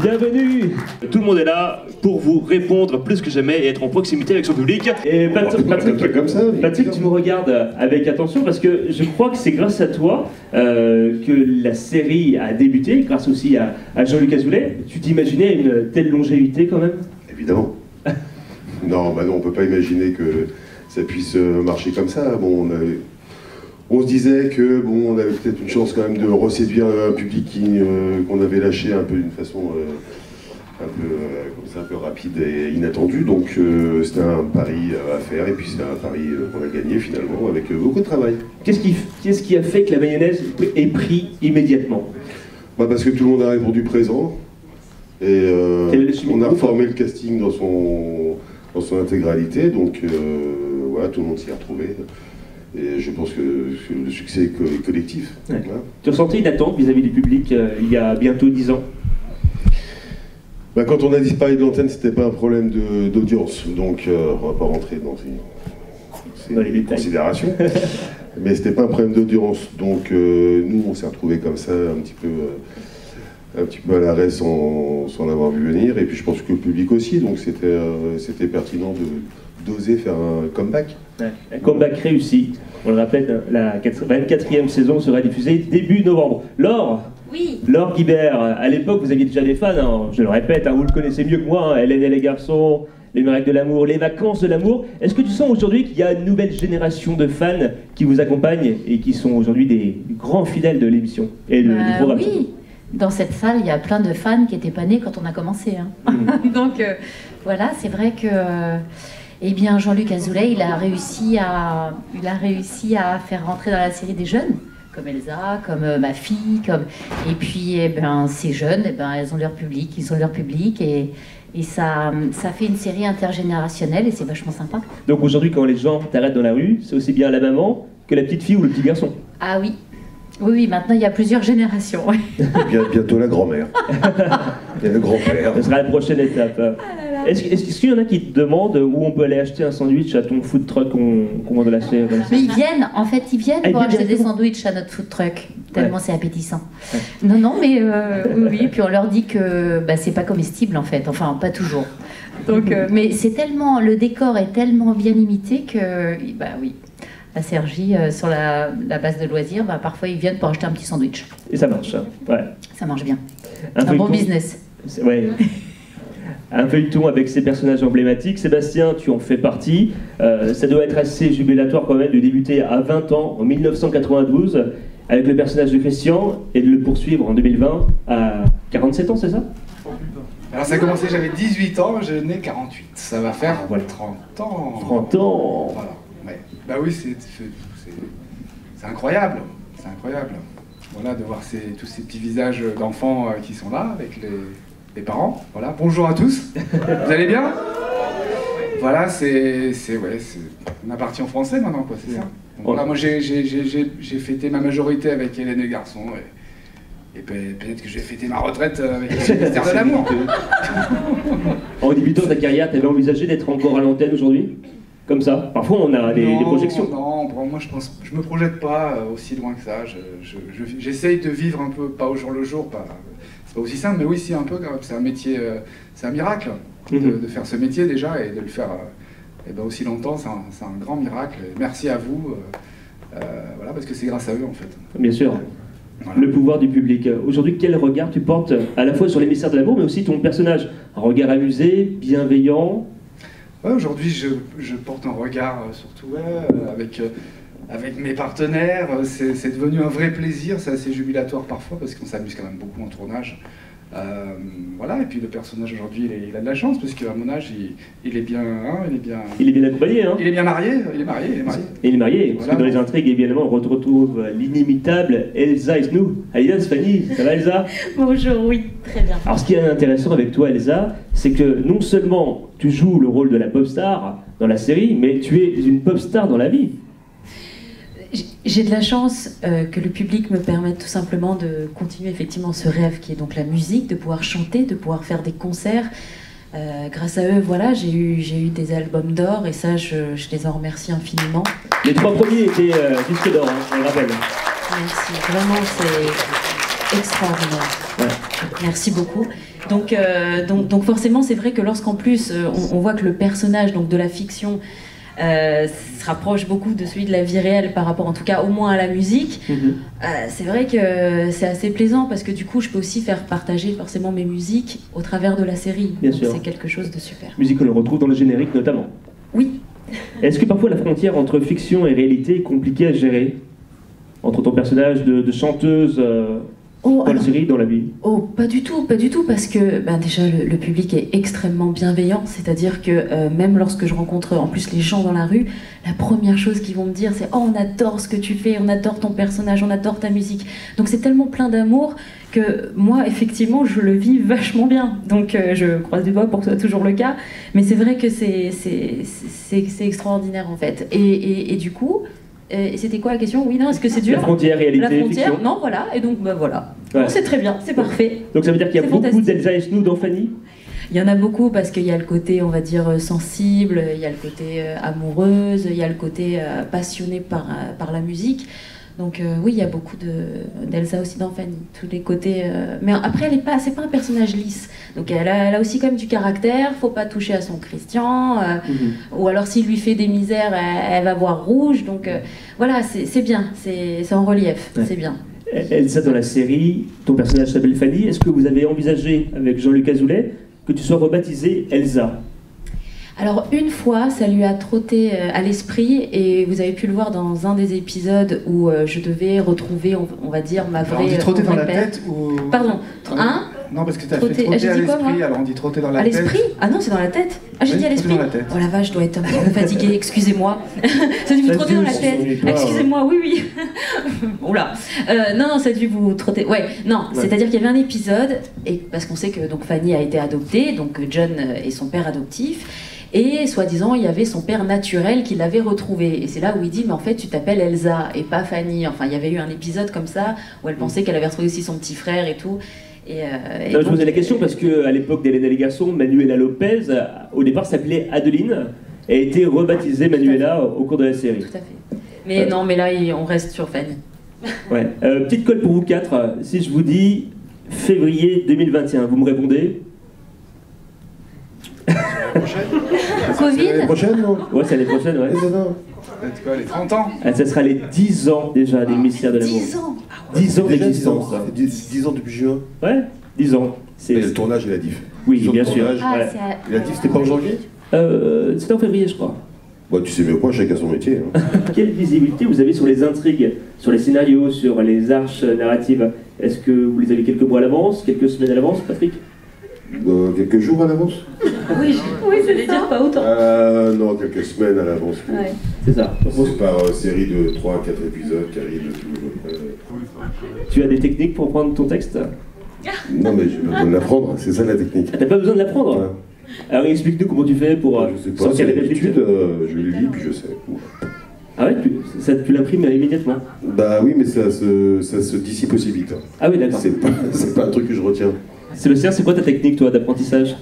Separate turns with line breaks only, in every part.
Bienvenue. Tout le monde est là pour vous répondre plus que jamais et être en proximité avec son public. Et Patrick, tu me regardes avec attention parce que je crois que c'est grâce à toi que la série a débuté, grâce aussi à Jean-Luc Azoulay. Tu t'imaginais une telle longévité quand même?
Évidemment. Non, bah non, on peut pas imaginer que ça puisse marcher comme ça. Bon, on se disait que bon, on avait peut-être une chance quand même de reséduire un public qu'on avait lâché un peu d'une façon comme ça, un peu rapide et inattendue. Donc c'était un pari à faire et puis c'était un pari qu'on a gagné finalement avec beaucoup de travail.
Qu'est-ce qui a fait que la mayonnaise ait pris immédiatement?
Bah parce que tout le monde a répondu présent et on a reformé le casting dans son intégralité. Donc voilà, tout le monde s'y est retrouvé. Et je pense que le succès est collectif.
Ouais. Voilà. Tu ressentais une attente vis-à-vis du public il y a bientôt 10 ans?
Bah, quand on a disparu de l'antenne, c'était pas un problème d'audience. Donc on va pas rentrer dans ces considérations. Mais c'était pas un problème d'audience. Donc nous, on s'est retrouvés comme ça, un petit peu à l'arrêt sans l'avoir vu venir. Et puis je pense que le public aussi. Donc c'était pertinent d'oser faire un comeback.
Ouais. Un comeback réussi. On le rappelle, la 24e saison sera diffusée début novembre. Laure,
oui.
Laure Guibert, à l'époque vous aviez déjà des fans, hein, je le répète, hein, vous le connaissez mieux que moi, hein, Hélène et les garçons, les miracles de l'amour, les vacances de l'amour. Est-ce que tu sens aujourd'hui qu'il y a une nouvelle génération de fans qui vous accompagnent et qui sont aujourd'hui des grands fidèles de l'émission et du programme?
Oui, dans cette salle il y a plein de fans qui n'étaient pas nés quand on a commencé. Hein. Donc voilà, c'est vrai que... Eh bien, Jean-Luc Azoulay, il a réussi à faire rentrer dans la série des jeunes, comme Elsa, comme ma fille, et puis eh ben, ces jeunes, eh ben, elles ont leur public, ils ont leur public, et ça fait une série intergénérationnelle, et c'est vachement sympa.
Donc aujourd'hui, quand les gens t'arrêtent dans la rue, c'est aussi bien la maman que la petite fille ou le petit garçon?
Ah oui. Oui, maintenant il y a plusieurs générations. Ouais.
Bientôt la grand-mère. Et le grand-père.
Ce sera la prochaine étape. Est-ce qu'il y en a qui te demandent où on peut aller acheter un sandwich à ton food truck qu'on vend de la série?
Mais ils viennent pour acheter des sandwichs à notre food truck, tellement c'est appétissant. Ouais. Non, mais oui, puis on leur dit que c'est pas comestible en fait, enfin pas toujours. Donc, mais c'est tellement, le décor est tellement bien imité que, oui. La Cergy, sur la base de loisirs, parfois ils viennent pour acheter un petit sandwich.
Et ça marche, ouais.
Ça marche bien. Un bon business.
Ouais. Un feuilleton avec ses personnages emblématiques. Sébastien, tu en fais partie. Ça doit être assez jubilatoire quand même de débuter à 20 ans, en 1992, avec le personnage de Christian, et de le poursuivre en 2020 à 47 ans, c'est ça?
Alors ça a commencé, j'avais 18 ans, je n'ai 48. Ça va faire 30 ans.
30 ans.
Voilà. Ouais. Bah oui, c'est incroyable, c'est incroyable. Voilà, de voir tous ces petits visages d'enfants qui sont là avec les parents. Voilà, bonjour à tous. Vous allez bien? Voilà, on a parti en français maintenant, quoi, c'est ça. Donc, voilà, moi j'ai fêté ma majorité avec Hélène et les garçons. Et peut-être que j'ai fêté ma retraite avec le ministère de l'amour.
En débutant ta carrière, tu avais envisagé d'être encore à l'antenne aujourd'hui? Comme ça. Parfois, on a des projections.
Non, moi je me projette pas aussi loin que ça. J'essaye de vivre un peu, pas au jour le jour, c'est pas aussi simple, mais oui, si un peu quand même. C'est un métier, c'est un miracle de faire ce métier déjà et de le faire aussi longtemps. C'est un grand miracle. Et merci à vous, voilà, parce que c'est grâce à eux en fait.
Bien sûr. Voilà. Le pouvoir du public. Aujourd'hui, quel regard tu portes à la fois sur les mystères de l'amour, mais aussi ton personnage? Un regard amusé, bienveillant?
Ouais, aujourd'hui, je porte un regard surtout avec mes partenaires. C'est devenu un vrai plaisir, c'est assez jubilatoire parfois parce qu'on s'amuse quand même beaucoup en tournage. Voilà, et puis le personnage aujourd'hui, il a de la chance parce qu'à mon âge, il est bien,
il est bien accompagné, hein.
Il est bien marié, il est marié.
Et il est marié, parce que dans les intrigues, évidemment, on retrouve l'inimitable Elsa Esnou. Alias Fanny, ça va Elsa?
Bonjour, oui, très bien.
Alors ce qui est intéressant avec toi Elsa, c'est que non seulement tu joues le rôle de la pop star dans la série, mais tu es une pop star dans la vie.
J'ai de la chance que le public me permette tout simplement de continuer effectivement ce rêve qui est donc la musique, de pouvoir chanter, de pouvoir faire des concerts. Grâce à eux, voilà, j'ai eu des albums d'or et ça, je les en remercie infiniment.
Les 3 premiers étaient disques d'or, hein, on le rappelle.
Merci, vraiment c'est extraordinaire.
Ouais.
Merci beaucoup. Donc forcément, c'est vrai que lorsqu'en plus on voit que le personnage donc de la fiction se rapproche beaucoup de celui de la vie réelle par rapport, en tout cas, au moins à la musique. C'est vrai que c'est assez plaisant parce que du coup, je peux aussi faire partager forcément mes musiques au travers de la série.
Bien sûr.
C'est quelque chose de super.
Musique que l'on retrouve dans le générique notamment.
Oui.
Est-ce que parfois la frontière entre fiction et réalité est compliquée à gérer entre ton personnage de chanteuse dans la série, dans la vie?
Oh, pas du tout, parce que déjà le public est extrêmement bienveillant, c'est-à-dire que même lorsque je rencontre en plus les gens dans la rue, la première chose qu'ils vont me dire c'est « Oh, on adore ce que tu fais, on adore ton personnage, on adore ta musique ». Donc c'est tellement plein d'amour que moi, effectivement, je le vis vachement bien. Donc je croise des doigts pour que ce soit toujours le cas, mais c'est vrai que c'est extraordinaire en fait. Et du coup... c'était quoi la question? Oui, non, est-ce que c'est dur?
La frontière, réalité,
la frontière,
fiction.
non, voilà, et donc voilà.
Ouais.
Bon, c'est très bien, c'est parfait.
Donc ça veut dire qu'il y a beaucoup d'Elsa et Snow dans Fanny?
Il y en a beaucoup parce qu'il y a le côté, on va dire, sensible, il y a le côté amoureuse, il y a le côté passionné par la musique. Donc oui, il y a beaucoup d'Elsa aussi dans Fanny, tous les côtés. Mais après, c'est pas un personnage lisse. Donc elle a aussi comme du caractère. Faut pas toucher à son Christian. Ou alors s'il lui fait des misères, elle va voir rouge. Donc voilà, c'est bien, c'est en relief, ouais. C'est bien.
Elsa dans la série, ton personnage s'appelle Fanny. Est-ce que vous avez envisagé avec Jean-Luc Azoulay que tu sois rebaptisée Elsa?
Alors une fois, ça lui a trotté à l'esprit et vous avez pu le voir dans un des épisodes où je devais retrouver, on va dire, ma vraie...
On dit trotter dans la tête ou...
Pardon, hein?
Non, parce que tu as fait trotter à l'esprit, alors on dit trotter dans la tête.
À l'esprit? Ah non, c'est dans la tête. Ah, j'ai dit à l'esprit. Oh la vache, je dois être un peu fatiguée, excusez-moi. Ça a dû vous trotter dans la tête. Excusez-moi, oui. Oula. Non, ça a dû vous trotter. Ouais, non, c'est-à-dire qu'il y avait un épisode, et parce qu'on sait que donc, Fanny a été adoptée, donc John est son père adoptif. Et soi-disant, il y avait son père naturel qui l'avait retrouvé. Et c'est là où il dit, mais en fait, tu t'appelles Elsa et pas Fanny. Enfin, il y avait eu un épisode comme ça où elle pensait qu'elle avait retrouvé aussi son petit frère et tout.
Non, je posais la question parce qu'à l'époque d'Hélène et les garçons, Manuela Lopez, au départ, s'appelait Adeline et a été rebaptisée Manuela au cours de la série.
Tout à fait. Mais non, mais là, on reste sur Fanny.
Ouais. Petite colle pour vous quatre. Si je vous dis février 2021, vous me répondez?
Covid?
L'année prochaine, non?
Ouais, c'est l'année prochaine, ouais.
Peut-être quoi, les 30 ans?
Ça sera les 10 ans déjà des Mystères de l'amour.
10 ans
10 ans d'existence.
10 ans depuis juin?
Ouais, 10 ans.
Et le tournage et la diff?
Oui, bien sûr.
Et la diff, c'était pas en janvier?
C'était en févriles, je crois.
Bon, tu sais mieux quoi, chacun son métier. Hein.
Quelle visibilité vous avez sur les intrigues, sur les scénarios, sur les arches narratives? Est-ce que vous les avez quelques mois à l'avance, quelques semaines à l'avance, Patrick?
Quelques jours à l'avance?
Oui, j'allais dire pas autant.
Non, quelques semaines à l'avance.
Ouais.
C'est ça.
C'est par série de 3 à 4 épisodes qui arrivent tout.
Tu as des techniques pour prendre ton texte?
Non, mais j'ai pas besoin de l'apprendre, c'est ça la technique.
Ah, t'as pas besoin de l'apprendre? Ouais. Alors explique-nous comment tu fais pour
je sais pas, c'est l'habitude, je le lis puis je sais.
Ah ouais, tu l'imprimes immédiatement?
Bah oui, mais ça se dissipe aussi vite.
Ah oui, d'accord.
C'est pas un truc que je retiens.
Sébastien, c'est quoi ta technique, toi, d'apprentissage?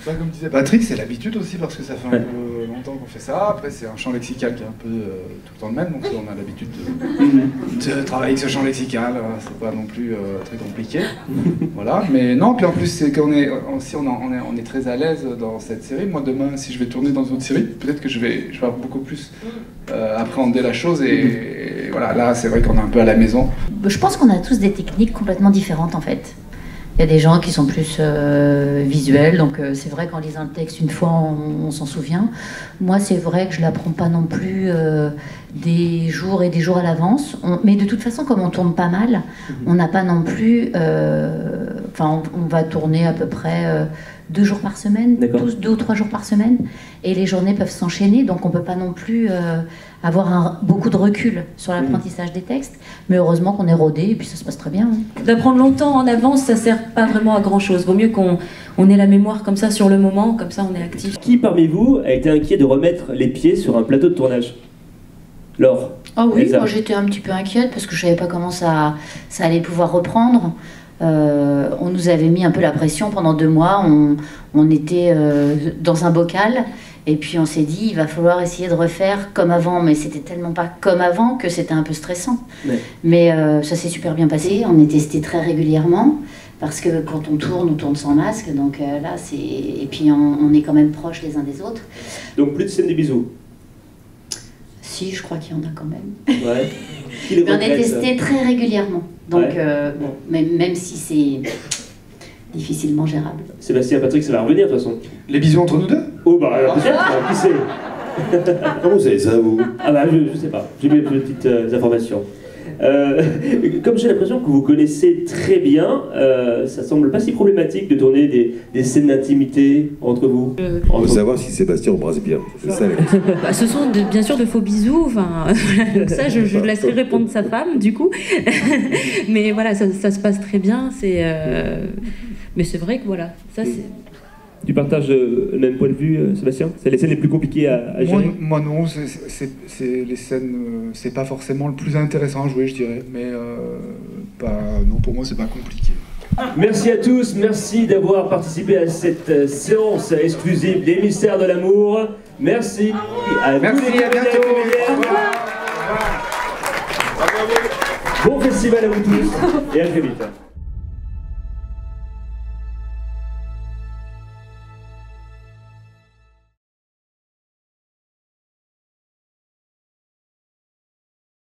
Comme disait Patrick, c'est l'habitude aussi parce que ça fait un peu longtemps qu'on fait ça. Après, c'est un champ lexical qui est un peu tout le temps le même, donc on a l'habitude de travailler avec ce champ lexical. C'est pas non plus très compliqué. Voilà, mais non, puis en plus, c'est qu'on est aussi on est très à l'aise dans cette série. Moi, demain, si je vais tourner dans une autre série, peut-être que je vais avoir beaucoup plus appréhender la chose et voilà, là, c'est vrai qu'on est un peu à la maison.
Je pense qu'on a tous des techniques complètement différentes en fait. Il y a des gens qui sont plus visuels, donc c'est vrai qu'en lisant le texte une fois, on s'en souvient. Moi, c'est vrai que je ne l'apprends pas non plus des jours et des jours à l'avance. Mais de toute façon, comme on tourne pas mal, on n'a pas non plus... Enfin, on va tourner à peu près 2 jours par semaine, 2 ou 3 jours par semaine. Et les journées peuvent s'enchaîner, donc on ne peut pas non plus avoir beaucoup de recul sur l'apprentissage des textes. Mais heureusement qu'on est rodé et puis ça se passe très bien. Hein.
D'apprendre longtemps en avance, ça ne sert pas vraiment à grand-chose. Vaut mieux qu'on ait la mémoire comme ça sur le moment, comme ça on est actif.
Qui parmi vous a été inquiet de remettre les pieds sur un plateau de tournage? Laure?
Ah oui, moi j'étais un petit peu inquiète parce que je ne savais pas comment ça allait pouvoir reprendre. On nous avait mis un peu la pression pendant 2 mois. On était dans un bocal Et puis on s'est dit, il va falloir essayer de refaire comme avant, mais c'était tellement pas comme avant que c'était un peu stressant. Ouais. Mais ça s'est super bien passé, on est testé très régulièrement, parce que quand on tourne sans masque, donc là c'est... Et puis on est quand même proches les uns des autres.
Donc plus de scène des bisous?
Si, je crois qu'il y en a quand même.
Ouais.
Mais on est testé très régulièrement, donc ouais. Bon, même si c'est difficilement gérable.
Sébastien, Patrick, ça va revenir de toute façon.
Les bisous entre nous deux?
Oh bah peut-être, qui sait?
Comment vous savez ça, vous?
Ah bah je sais pas, j'ai mes petites informations. Comme j'ai l'impression que vous connaissez très bien, ça semble pas si problématique de tourner des scènes d'intimité entre vous.
On veut savoir si Sébastien embrasse bien, c'est ça.
Bah, ce sont bien sûr de faux bisous, enfin, donc ça je laisserai répondre sa femme du coup. Mais voilà, ça se passe très bien, mais c'est vrai que voilà, ça c'est...
Tu partages le même point de vue, Sébastien? C'est les scènes les plus compliquées à gérer?
Moi non, les scènes, c'est pas forcément le plus intéressant à jouer, je dirais. Mais non, pour moi, c'est pas compliqué.
Merci à tous, merci d'avoir participé à cette séance exclusive Les Mystères de l'amour. Merci à
merci,
tous les
à bientôt.
Bon festival à vous tous et à très vite.